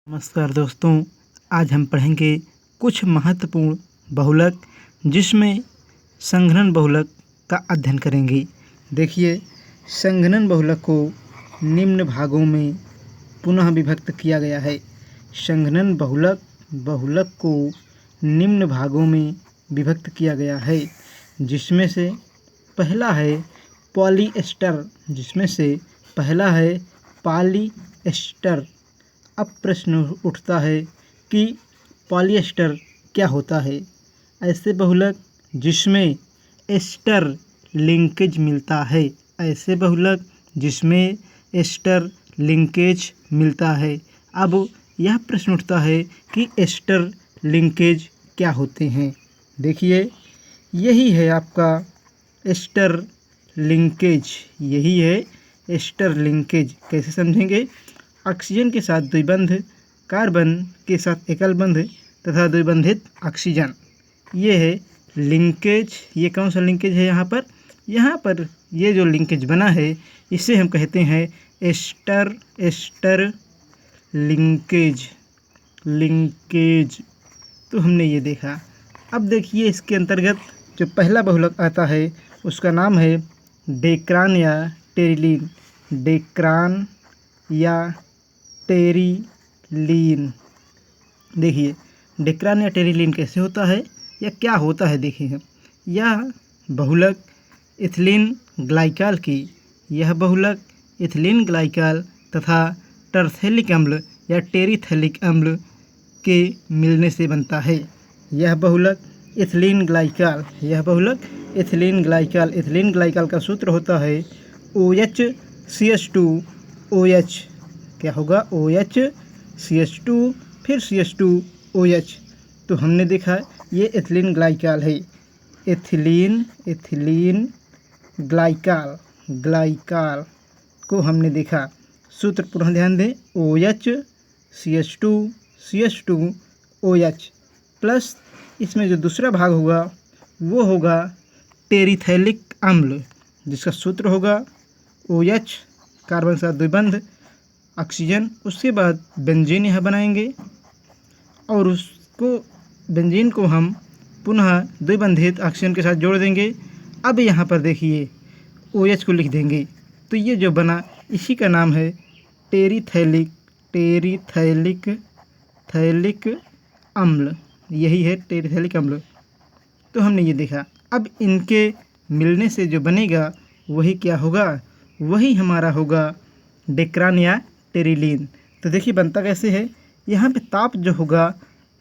नमस्कार दोस्तों, आज हम पढ़ेंगे कुछ महत्वपूर्ण बहुलक जिसमें संघनन बहुलक का अध्ययन करेंगे। देखिए, संघनन बहुलक को निम्न भागों में पुनः विभक्त किया गया है। संघनन बहुलक को निम्न भागों में विभक्त किया गया है, जिसमें से पहला है पॉलीएस्टर। अब प्रश्न उठता है कि पॉलीएस्टर क्या होता है। ऐसे बहुलक जिसमें एस्टर लिंकेज मिलता है। अब यह प्रश्न उठता है कि एस्टर लिंकेज क्या होते हैं। देखिए, यही है आपका एस्टर लिंकेज। कैसे समझेंगे? ऑक्सीजन के साथ द्विबंध, कार्बन के साथ एकल बंध तथा द्विबंधित ऑक्सीजन, ये है लिंकेज। ये कौन सा लिंकेज है? यहाँ पर ये जो लिंकेज बना है इसे हम कहते हैं एस्टर लिंकेज। तो हमने ये देखा। अब देखिए, इसके अंतर्गत जो पहला बहुलक आता है उसका नाम है डेक्रान या टेरिलीन। देखिए, डेक्रान या टेरिलीन कैसे होता है या क्या होता है? देखिए, यह बहुलक इथिलीन ग्लाइकॉल तथा टरथेलिक अम्ल या टेरिथेलिक अम्ल के मिलने से बनता है। यह बहुलक इथिलीन ग्लाइकॉल का सूत्र होता है OHCH2OH। क्या होगा? OHCH2 फिर CH2OH। तो हमने देखा ये एथिलीन ग्लाइकॉल है। एथिलीन ग्लाइकॉल को हमने देखा। सूत्र पुनः ध्यान दें, OHCH2OH प्लस इसमें जो दूसरा भाग होगा वो होगा टेरिथेलिक अम्ल, जिसका सूत्र होगा OH, कार्बन के साथ द्विबंध, ऑक्सीजन। उसके बाद बेंजीन यहाँ बनाएंगे और बेंजीन को हम पुनः द्विबंधित ऑक्सीजन के साथ जोड़ देंगे। अब यहाँ पर देखिए OH को लिख देंगे, तो ये जो बना इसी का नाम है टेरिथेलिक अम्ल। यही है टेरिथेलिक अम्ल। तो हमने ये देखा। अब इनके मिलने से जो बनेगा वही क्या होगा? वही हमारा होगा डेक्रान या टेरिलीन। तो देखिए बनता कैसे है। यहाँ पे ताप जो होगा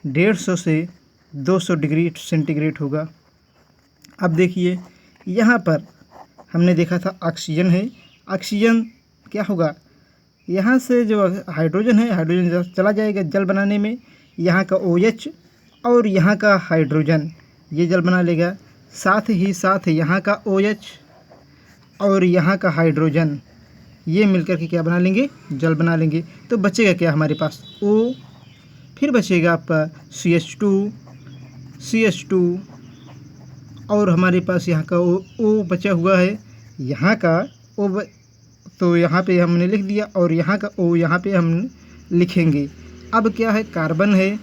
150 से 200 डिग्री सेंटीग्रेड होगा। अब देखिए, यहाँ पर हमने देखा था ऑक्सीजन है। ऑक्सीजन क्या होगा? यहाँ से जो हाइड्रोजन है, हाइड्रोजन चला जाएगा जल बनाने में। यहाँ का OH और यहाँ का हाइड्रोजन ये जल बना लेगा। साथ ही साथ यहाँ का OH और यहाँ का हाइड्रोजन ये मिलकर के क्या बना लेंगे? जल बना लेंगे। तो बचेगा क्या हमारे पास? O, फिर बचेगा आपका CH2 और हमारे पास यहाँ का O बचा हुआ है। यहाँ का O तो यहाँ पे हमने लिख दिया और यहाँ का O यहाँ पे हम लिखेंगे। अब क्या है? कार्बन है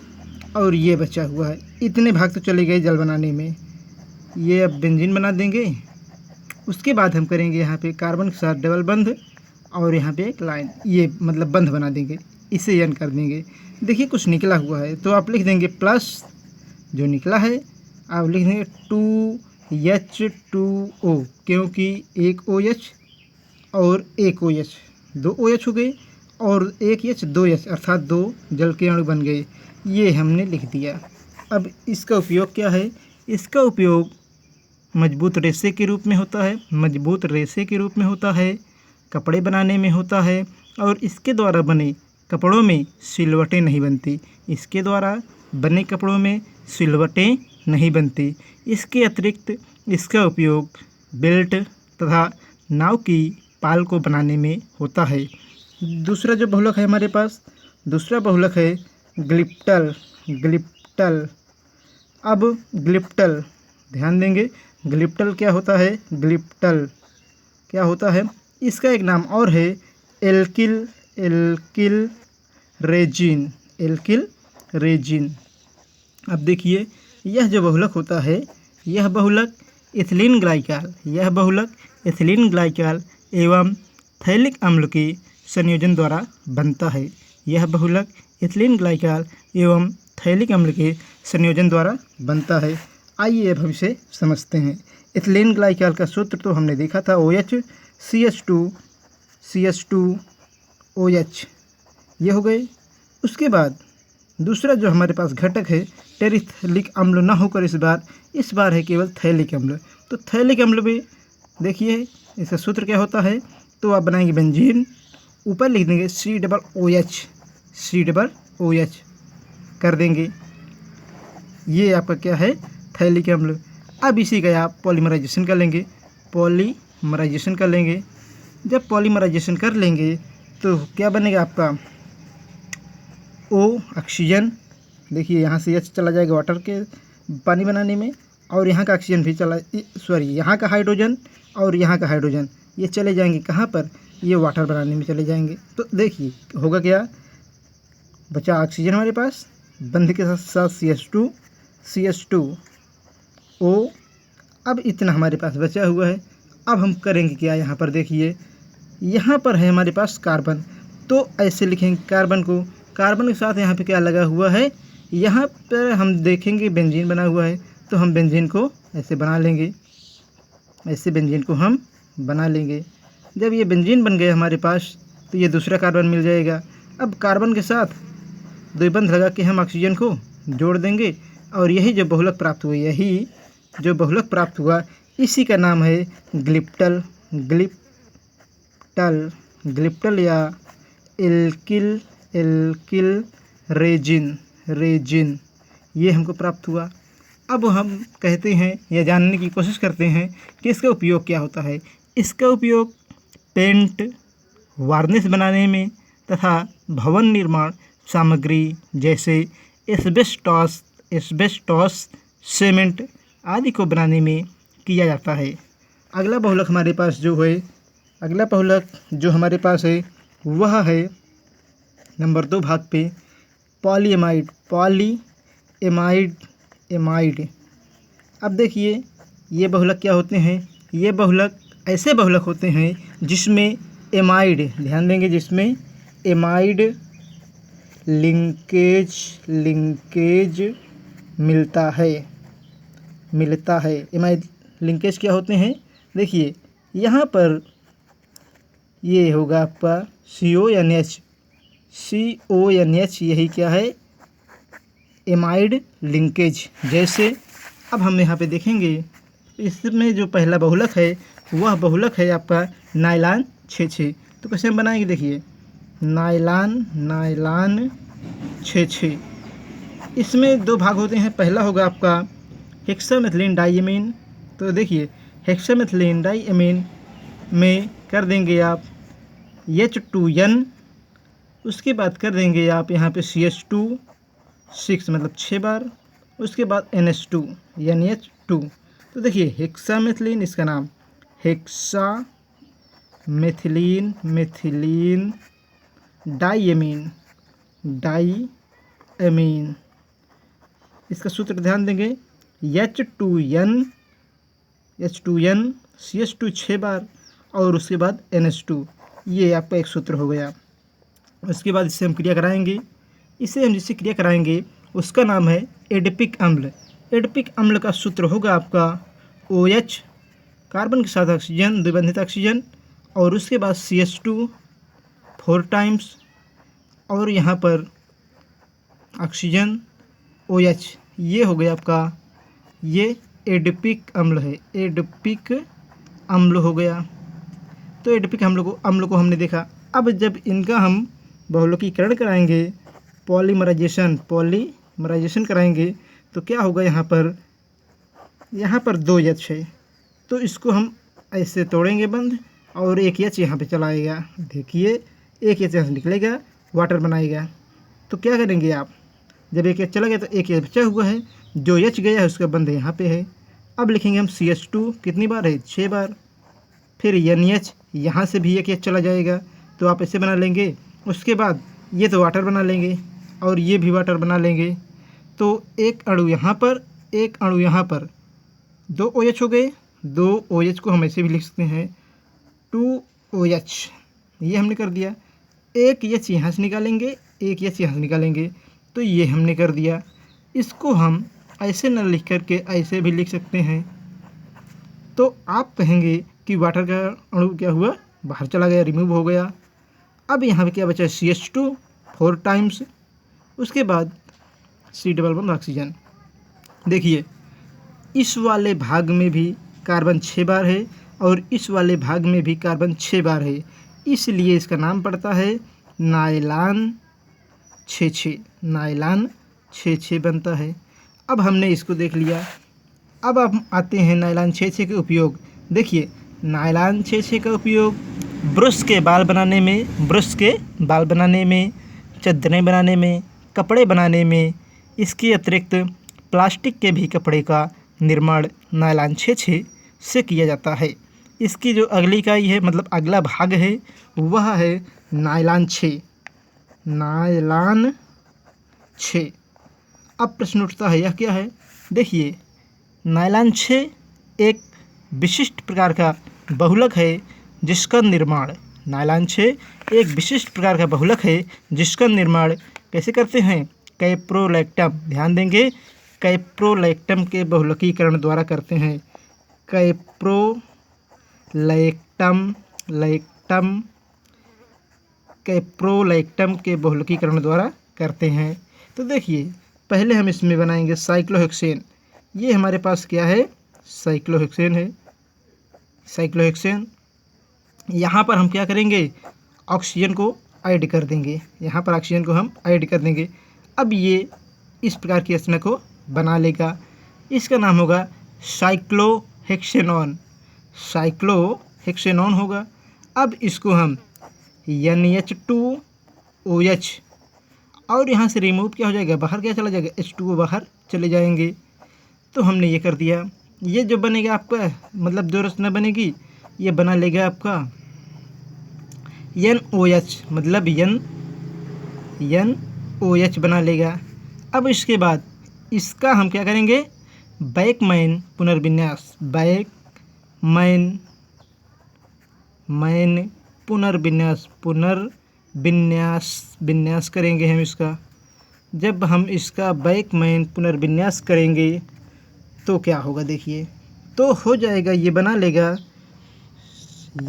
और ये बचा हुआ है। इतने भाग तो चले गए जल बनाने में। ये अब बेंजीन बना देंगे। उसके बाद हम करेंगे यहाँ पे कार्बन के साथ डबल बंध और यहाँ पे एक लाइन, ये मतलब बंध बना देंगे। इसे एन कर देंगे। देखिए कुछ निकला हुआ है तो आप लिख देंगे प्लस, जो निकला है आप लिख देंगे 2H2O, क्योंकि एक OH और एक OH, 2 OH हो गए और एक H 2 H अर्थात 2 जल के अणु बन गए। ये हमने लिख दिया। अब इसका उपयोग क्या है? इसका उपयोग मजबूत रेशे के रूप में होता है, कपड़े बनाने में होता है और इसके द्वारा बने कपड़ों में सिलवटें नहीं बनती। इसके अतिरिक्त इसका उपयोग बेल्ट तथा नाव की पाल को बनाने में होता है। दूसरा जो बहुलक है हमारे पास, दूसरा बहुलक है ग्लिप्टल। अब ग्लिप्टल ध्यान देंगे, ग्लिप्टल क्या होता है? इसका एक नाम और है एल्किल रेजिन। Alkyl resin. अब देखिए यह जो बहुलक होता है, यह बहुलक इथिलीन ग्लाइकॉल एवं थैलिक अम्ल के संयोजन द्वारा बनता है। यह बहुलक इथिलीन ग्लाइकॉल एवं थैलिक अम्ल के संयोजन द्वारा बनता है। आइए अब हम इसे समझते हैं। इथिलीन ग्लाइकॉल का सूत्र तो हमने देखा था, OH CH2OH, ये हो गए। उसके बाद दूसरा जो हमारे पास घटक है टेरिथैलिक अम्ल ना होकर इस बार है केवल थैलिक अम्ल। तो थैलिक अम्ल में देखिए इसका सूत्र क्या होता है, तो आप बनाएंगे बेंजीन, ऊपर लिख देंगे C OH कर देंगे, ये आपका क्या है, थैलिक अम्ल। अब इसी का आप पॉलीमराइजेशन कर लेंगे। जब पॉलीमराइजेशन कर लेंगे तो क्या बनेगा आपका O ऑक्सीजन। देखिए यहाँ से H चला जाएगा वाटर के पानी बनाने में, और यहाँ का ऑक्सीजन भी यहाँ का हाइड्रोजन और यहाँ का हाइड्रोजन ये चले जाएंगे कहाँ पर, ये वाटर बनाने में चले जाएंगे। तो देखिए होगा क्या, बचा ऑक्सीजन हमारे पास, बंध के साथ CH2O। अब इतना हमारे पास बचा हुआ है। अब हम करेंगे क्या, यहाँ पर देखिए यहाँ पर है हमारे पास कार्बन, तो ऐसे लिखेंगे कार्बन के साथ यहाँ पे क्या लगा हुआ है, यहाँ पर हम देखेंगे बेंजीन बना हुआ है, तो हम बेंजीन को ऐसे बना लेंगे। जब ये बेंजीन बन गया हमारे पास तो ये दूसरा कार्बन मिल जाएगा। अब कार्बन के साथ द्विबंध लगा के हम ऑक्सीजन को जोड़ देंगे, और यही जो बहुलक प्राप्त हुआ इसी का नाम है ग्लिप्टल या एल्किल रेजिन, ये हमको प्राप्त हुआ। अब हम कहते हैं या जानने की कोशिश करते हैं कि इसका उपयोग क्या होता है। इसका उपयोग पेंट, वार्निश बनाने में तथा भवन निर्माण सामग्री जैसे एस्बेस्टॉस, सीमेंट आदि को बनाने में किया जाता है। अगला बहुलक हमारे पास है वह है नंबर 2 भाग पे पॉलीएमाइड। अब देखिए ये बहुलक क्या होते हैं, ये बहुलक ऐसे बहुलक होते हैं जिसमें एमाइड, ध्यान देंगे, जिसमें एमाइड लिंकेज मिलता है। एमाइड लिंकेज क्या होते हैं, देखिए यहाँ पर ये होगा आपका CONH, यही क्या है, एमाइड लिंकेज। जैसे अब हम यहाँ पे देखेंगे इसमें जो पहला बहुलक है वह बहुलक है आपका नायलॉन 6,6। तो कैसे हम बनाएंगे, देखिए नायलॉन 6,6, इसमें 2 भाग होते हैं। पहला होगा आपका हेक्सामेथिलीन डाइएमीन। तो देखिए हेक्सामेथिलीन डाइएमीन में कर देंगे आप H2N, उसके बाद कर देंगे आप यहाँ पे CH2 6 मतलब 6 बार, उसके बाद NH2 NH2। तो देखिए हेक्सामेथिलीन, इसका नाम हेक्सामेथिलीन डाइएमीन, इसका सूत्र ध्यान देंगे H2N CH2 6 बार और उसके बाद NH2, ये आपका एक सूत्र हो गया। उसके बाद इससे हम क्रिया कराएंगे, जिससे क्रिया कराएंगे उसका नाम है एडिपिक अम्ल। एडिपिक अम्ल का सूत्र होगा आपका OH, कार्बन के साथ ऑक्सीजन, द्विबंधित ऑक्सीजन, और उसके बाद CH2 4 टाइम्स, और यहाँ पर ऑक्सीजन OH, ये हो गया आपका, ये एडिपिक अम्ल है, एडिपिक अम्ल हो गया। तो एडिपिक अम्ल को हमने देखा। अब जब इनका हम बहुलकीकरण कराएंगे, पॉलीमराइजेशन कराएंगे, तो क्या होगा, यहाँ पर 2 H है, तो इसको हम ऐसे तोड़ेंगे बंद, और एक H यहाँ पे चलाएगा। देखिए एक H यहाँ से निकलेगा, वाटर बनाएगा। तो क्या करेंगे आप, जब एक H चला गया तो एक H बचा हुआ है, जो H गया है उसका बंद यहाँ पे है। अब लिखेंगे हम CH2 कितनी बार है, 6 बार, फिर NH, यहाँ से भी एक H चला जाएगा, तो आप ऐसे बना लेंगे। उसके बाद ये तो वाटर बना लेंगे, और ये भी वाटर बना लेंगे। तो एक अणु यहाँ पर, एक अणु यहाँ पर, 2 OH हो गए। 2 OH को हम ऐसे भी लिख सकते हैं 2 OH, ये हमने कर दिया। एक H यहाँ से निकालेंगे, एक H यहाँ से निकालेंगे, तो ये हमने कर दिया। इसको हम ऐसे न लिख करके ऐसे भी लिख सकते हैं। तो आप कहेंगे कि वाटर का अणु क्या हुआ, बाहर चला गया, रिमूव हो गया। अब यहाँ पे क्या बचा, CH2 4 टाइम्स, उसके बाद C डबल बॉन्ड ऑक्सीजन। देखिए इस वाले भाग में भी कार्बन 6 बार है और इस वाले भाग में भी कार्बन 6 बार है, इसलिए इसका नाम पड़ता है नायलॉन 6-6। नायलॉन 6-6 बनता है। अब हमने इसको देख लिया। अब हम आते हैं नायलॉन 6-6 के उपयोग। देखिए नायलॉन 6-6 का उपयोग ब्रश के बाल बनाने में, चादरें बनाने में, कपड़े बनाने में, इसके अतिरिक्त प्लास्टिक के भी कपड़े का निर्माण नायलॉन 6-6 से किया जाता है। इसकी जो अगली इकाई है, मतलब अगला भाग है, वह है नायलॉन 6। नायलॉन 6। अब प्रश्न उठता है, यह क्या है? देखिए नायलॉन 6 एक विशिष्ट प्रकार का बहुलक है जिसका निर्माण, नायलॉन 6 एक विशिष्ट प्रकार का बहुलक है जिसका निर्माण कैसे करते हैं? कैप्रोलैक्टम। ध्यान देंगे, कैप्रोलैक्टम के बहुलकीकरण द्वारा करते हैं। कैप्रोलैक्टम के बहुलकीकरण द्वारा करते हैं। तो देखिए पहले हम इसमें बनाएंगे साइक्लोहेक्सेन। ये हमारे पास क्या है? साइक्लोहेक्सेन है। साइक्लोहेक्सेन, यहाँ पर हम क्या करेंगे? ऑक्सीजन को ऐड कर देंगे। यहाँ पर ऑक्सीजन को हम ऐड कर देंगे। अब ये इस प्रकार की रचना को बना लेगा। इसका नाम होगा साइक्लोहेक्सेनॉन। साइक्लोहेक्सेनॉन होगा। अब इसको हम NH2OH, और यहाँ से रिमूव क्या हो जाएगा? बाहर क्या चला जाएगा? H2O बाहर चले जाएंगे। तो हमने ये कर दिया। ये जो बनेगा आपका, मतलब जो रचना बनेगी, ये बना लेगा आपका NOH, मतलब NOH बना लेगा। अब इसके बाद इसका हम क्या करेंगे? बैकमैन पुनर्विन्यास। पुनर्विन्यास करेंगे हम इसका। जब हम इसका बैकमैन पुनर्विन्यास करेंगे तो क्या होगा? देखिए तो हो जाएगा, ये बना लेगा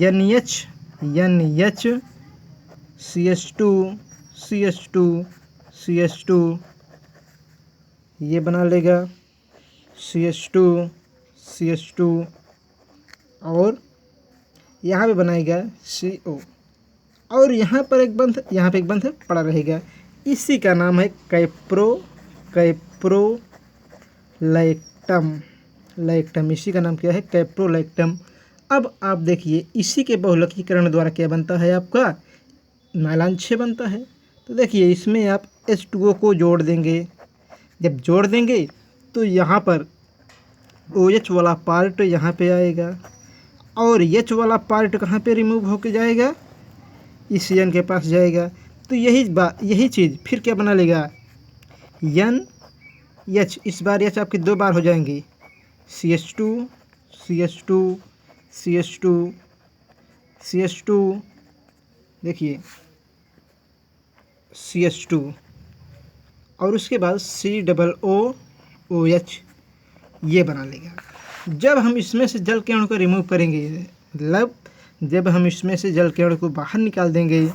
NH CH2, ये बना लेगा CH2, और यहाँ पे बनाएगा CO, और यहाँ पर एक बंध पड़ा रहेगा। इसी का नाम है कैप्रोलैक्टम। इसी का नाम क्या है? कैप्रोलैक्टम। अब आप देखिए इसी के बहुलकीकरण द्वारा क्या बनता है? आपका नायलॉन 6 बनता है। तो देखिए इसमें आप H2O को जोड़ देंगे। जब जोड़ देंगे तो यहाँ पर OH वाला पार्ट यहाँ पे आएगा, और H वाला पार्ट कहाँ पे रिमूव होके जाएगा? इस N के पास जाएगा। तो यही चीज़ फिर क्या बना लेगा? NH। इस बार H आपके 2 बार हो जाएंगे। CH2, देखिए CH2, और उसके बाद COOH, ये बना लेगा। जब हम इसमें से जल के अणु को रिमूव करेंगे, मतलब जब हम इसमें से जल के अणु को बाहर निकाल देंगे,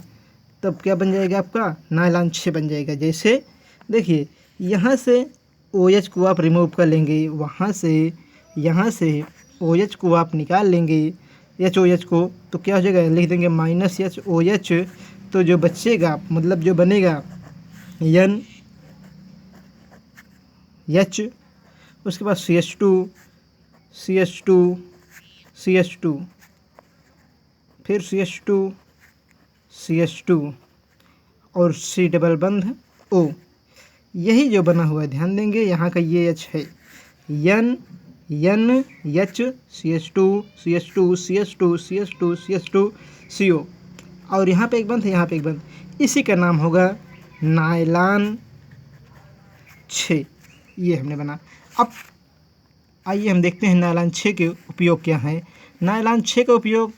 तब क्या बन जाएगा? आपका नायलॉन 6 बन जाएगा। जैसे देखिए यहाँ से OH को आप रिमूव कर लेंगे, यहाँ से OH को आप निकाल लेंगे, HOH को, तो क्या हो जाएगा? लिख देंगे -HOH। तो जो बचेगा, मतलब जो बनेगा NH, उसके बाद CH2, फिर CH2 और C डबल बंध O। यही जो बना हुआ है, ध्यान देंगे यहाँ का ये H है, NH CH2 CO, और यहाँ पे एक बंध है, यहाँ पे एक बंध। इसी का नाम होगा नायलॉन 6, ये हमने बना। अब आइए हम देखते हैं नायलॉन 6 के उपयोग क्या हैं। नायलॉन 6 का उपयोग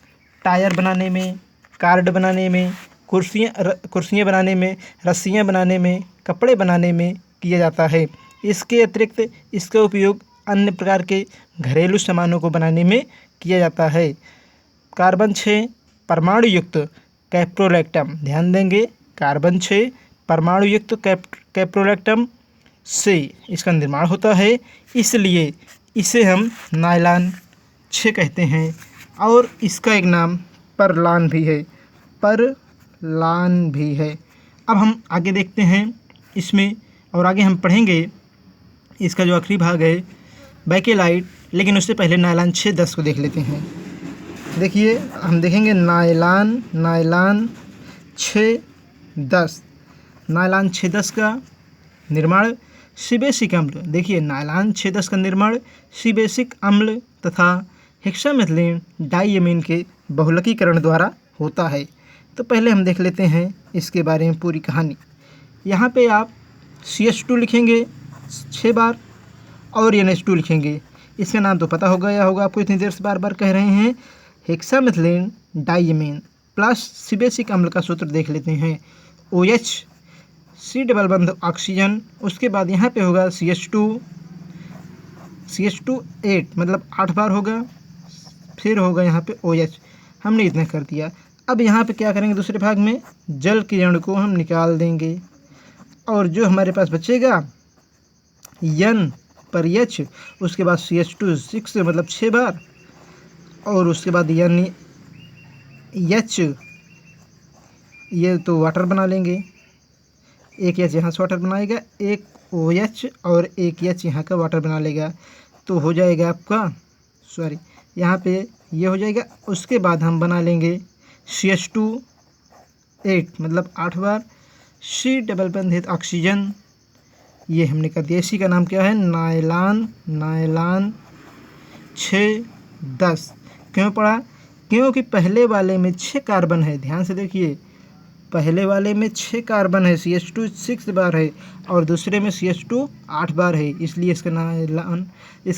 टायर बनाने में, कार्ड बनाने में, कुर्सियाँ बनाने में, रस्सियाँ बनाने में, कपड़े बनाने में किया जाता है। इसके अतिरिक्त इसका उपयोग अन्य प्रकार के घरेलू सामानों को बनाने में किया जाता है। कार्बन 6 परमाणु युक्त कैप्रोलैक्टम, ध्यान देंगे, कार्बन 6 परमाणु युक्त कैप्रोलैक्टम से इसका निर्माण होता है, इसलिए इसे हम नायलॉन 6 कहते हैं। और इसका एक नाम परलान भी है, परलान भी है। अब हम आगे देखते हैं इसमें, और आगे हम पढ़ेंगे इसका जो आखिरी भाग है बैकेलाइट, लेकिन उससे पहले नायलॉन 6-10 को देख लेते हैं। देखिए हम देखेंगे नायलॉन 6-10। नायलॉन 6-10 का निर्माण सीबेसिक अम्ल, देखिए नायलॉन 6-10 का निर्माण सीबेसिक अम्ल तथा हेक्सामेथिलीन डाइअमीन के बहुलकीकरण द्वारा होता है। तो पहले हम देख लेते हैं इसके बारे में पूरी कहानी। यहाँ पे आप CH2 लिखेंगे 6 बार और NH2 लिखेंगे। इसका नाम तो पता हो गया होगा आपको, इतनी देर से बार बार कह रहे हैं। हेक्सामेथिलीन डाइअमीन प्लस सीबेसिक अम्ल का सूत्र देख लेते हैं, OH C डबल बंध ऑक्सीजन, उसके बाद यहाँ पे होगा CH2 8 मतलब 8 बार होगा, फिर होगा यहाँ पे OH, हमने इतना कर दिया। अब यहाँ पे क्या करेंगे, दूसरे भाग में जल के अणु को हम निकाल देंगे और जो हमारे पास बचेगा N पर H, उसके बाद CH2 6 मतलब 6 बार, और उसके बाद NH, ये तो वाटर बना लेंगे, एक H यहाँ से वाटर बनाएगा, एक OH और एक H यहाँ का वाटर बना लेगा, तो हो जाएगा आपका यहाँ पे ये हो जाएगा। उसके बाद हम बना लेंगे CH2 8 मतलब 8 बार, C डबल बंधित ऑक्सीजन, ये हमने कर दिया। इसी का नाम क्या है, नायलॉन 6-10। क्यों पढ़ा, क्योंकि पहले वाले में 6 कार्बन है, ध्यान से देखिए, पहले वाले में 6 कार्बन है, CH2 6 बार है, और दूसरे में CH2 8 बार है, इसलिए इसका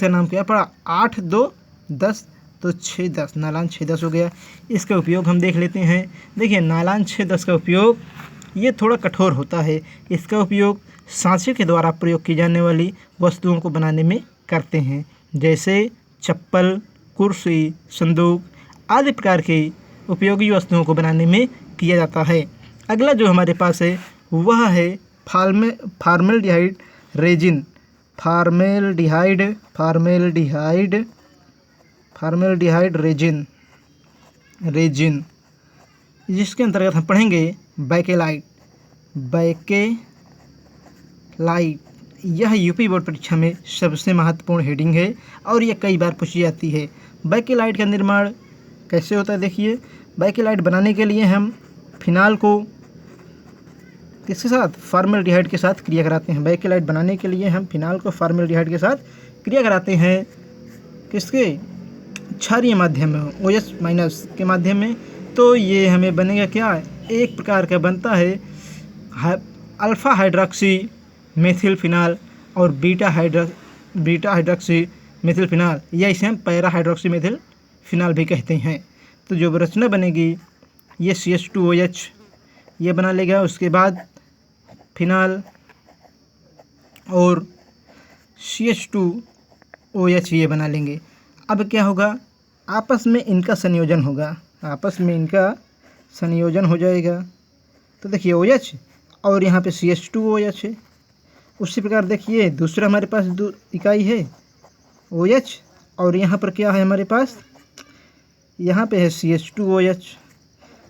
नाम क्या पड़ा, 8-2-10, तो 6-10, नायलॉन 6-10 हो गया। इसका उपयोग हम देख लेते हैं। देखिए नायलॉन 6-10 का उपयोग ये थोड़ा कठोर होता है। इसका उपयोग सांचे के द्वारा प्रयोग की जाने वाली वस्तुओं को बनाने में करते हैं, जैसे चप्पल, कुर्सी, संदूक आदि प्रकार की उपयोगी वस्तुओं को बनाने में किया जाता है। अगला जो हमारे पास है वह है फॉर्मेल्डिहाइड रेजिन, फॉर्मेल्डिहाइड रेजिन, जिसके अंतर्गत हम पढ़ेंगे बैकेलाइट। यह यूपी बोर्ड परीक्षा में सबसे महत्वपूर्ण हेडिंग है और यह कई बार पूछी जाती है। बैकेलाइट का निर्माण कैसे होता है, देखिए बैकेलाइट बनाने के लिए हम फिनाल को किसके साथ, फॉर्मेल्डिहाइड के साथ क्रिया कराते हैं। बैकेलाइट बनाने के लिए हम फिनाल को फॉर्मेल्डिहाइड के साथ क्रिया कराते हैं, किसके, क्षारीय माध्यम में, OH- के माध्यम में। तो ये हमें बनेगा क्या, एक प्रकार का बनता है अल्फा हाइड्रोक्सी मेथिल फिनाल और बीटा हाइड्रोक्सी मेथिल फिनाल, या इसे हम पैरा हाइड्रोक्सी मेथिल फिनाल भी कहते हैं। तो जो रचना बनेगी ये CH2OH ये बना लेगा, उसके बाद फिनाल और CH2OH ये बना लेंगे। अब क्या होगा, आपस में इनका संयोजन हो जाएगा। तो देखिए OH और यहाँ पे CH2OH है। उसी प्रकार देखिए दूसरा हमारे पास इकाई है OH, और यहाँ पर क्या है हमारे पास, यहाँ पे है CH2OH।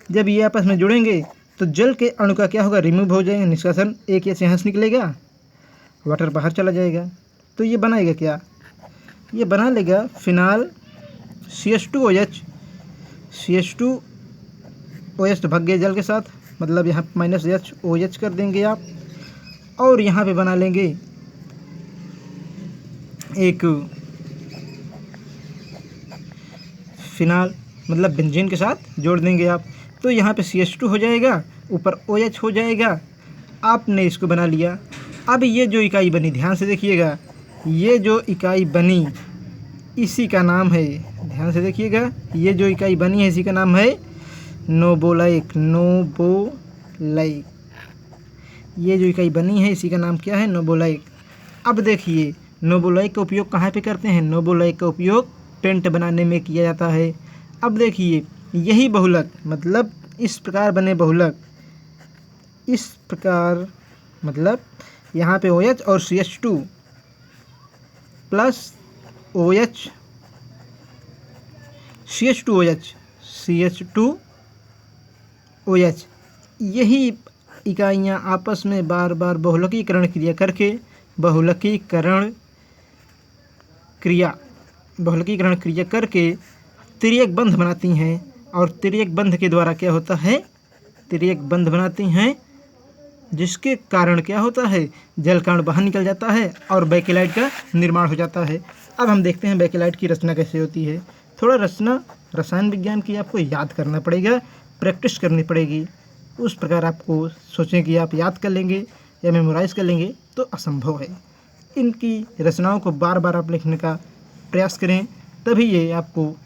जब ये आपस में जुड़ेंगे तो जल के अणु का क्या होगा, रिमूव हो जाएगा, निष्कासन, एक H यहाँ से निकलेगा, वाटर बाहर चला जाएगा। तो ये बनाएगा क्या, ये बना लेगा फिनाल CH2OH तो भाग गए जल के साथ, मतलब यहाँ -H कर देंगे आप, और यहाँ पे बना लेंगे एक फिनाल, मतलब बेंजीन के साथ जोड़ देंगे आप। तो यहाँ पे CH2 हो जाएगा, ऊपर OH हो जाएगा, आपने इसको बना लिया। अब ये जो इकाई बनी, ध्यान से देखिएगा, ये जो इकाई बनी इसी का नाम है, ध्यान से देखिएगा, ये जो इकाई बनी है इसी का नाम है नोबोलाइक। नोबोलाइक, ये जो इकाई बनी है इसी का नाम क्या है? नोबोलाइक। अब देखिए नोबोलाइक का उपयोग कहाँ पे करते हैं? नोबोलाइक का उपयोग टेंट बनाने में किया जाता है। अब देखिए यही बहुलक, मतलब इस प्रकार बने बहुलक, इस प्रकार मतलब यहाँ पे OH और CH2 plus OH CH2OH CH2OH, यही इकाइयाँ आपस में बार बार बहुलकीकरण क्रिया करके बहुलकीकरण क्रिया करके तिर्यक बंध बनाती हैं। और तिर्यक बंध के द्वारा क्या होता है? तिर्यक बंध बनाती हैं, जिसके कारण क्या होता है? जल कण बाहर निकल जाता है और बेकेलाइट का निर्माण हो जाता है। अब हम देखते हैं बेकेलाइट की रचना कैसे होती है। थोड़ा रचना रसायन विज्ञान की आपको याद करना पड़ेगा, प्रैक्टिस करनी पड़ेगी। उस प्रकार आपको सोचें कि आप याद कर लेंगे या मेमोराइज़ कर लेंगे तो असंभव है। इनकी रचनाओं को बार बार आप लिखने का प्रयास करें, तभी ये आपको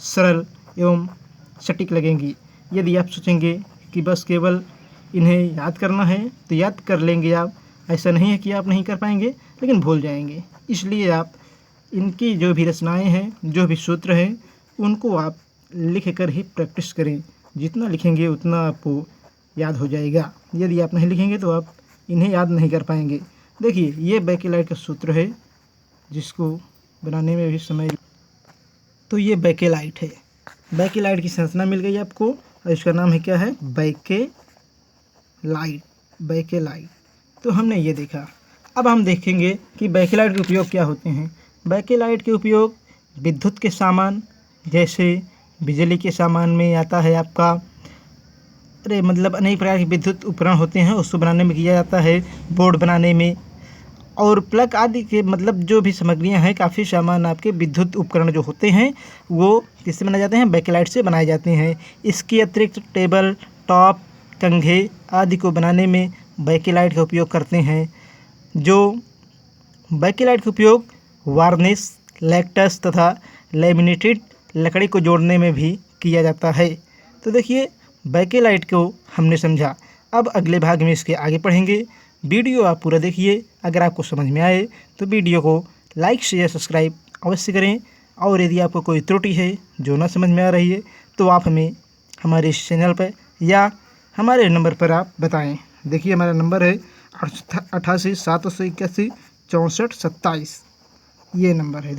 सरल एवं सटीक लगेंगी। यदि आप सोचेंगे कि बस केवल इन्हें याद करना है तो याद कर लेंगे आप, ऐसा नहीं है कि आप नहीं कर पाएंगे, लेकिन भूल जाएंगे। इसलिए आप इनकी जो भी रचनाएं हैं, जो भी सूत्र हैं, उनको आप लिख कर ही प्रैक्टिस करें। जितना लिखेंगे उतना आपको याद हो जाएगा। यदि आप नहीं लिखेंगे तो आप इन्हें याद नहीं कर पाएंगे। देखिए ये बेकेलाइट का सूत्र है, जिसको बनाने में भी समय, तो ये बेकेलाइट है। बेकेलाइट की संरचना मिल गई आपको और इसका नाम है क्या है? बेकेलाइट। तो हमने ये देखा। अब हम देखेंगे कि बेकेलाइट के उपयोग क्या होते हैं। बेकेलाइट के उपयोग विद्युत के सामान, जैसे बिजली के सामान में आता है आपका, मतलब अनेक प्रकार के विद्युत उपकरण होते हैं, उसको बनाने में किया जाता है, बोर्ड बनाने में, और प्लग आदि के, मतलब जो भी सामग्रियां हैं, काफ़ी सामान आपके विद्युत उपकरण जो होते हैं वो किससे बनाए जाते हैं? बेकेलाइट से बनाए जाते हैं। इसके अतिरिक्त टेबल टॉप, कंघे आदि को बनाने में बेकेलाइट का उपयोग करते हैं। जो बेकेलाइट का उपयोग वार्निश, लैक्टस तथा लैमिनेटेड लकड़ी को जोड़ने में भी किया जाता है। तो देखिए बेकेलाइट को हमने समझा। अब अगले भाग में इसके आगे पढ़ेंगे। वीडियो आप पूरा देखिए। अगर आपको समझ में आए तो वीडियो को लाइक शेयर सब्सक्राइब अवश्य करें। और यदि आपको कोई त्रुटि है जो ना समझ में आ रही है तो आप हमें हमारे इस चैनल पर या हमारे नंबर पर आप बताएं। देखिए हमारा नंबर है 88 781 64 27, ये नंबर है।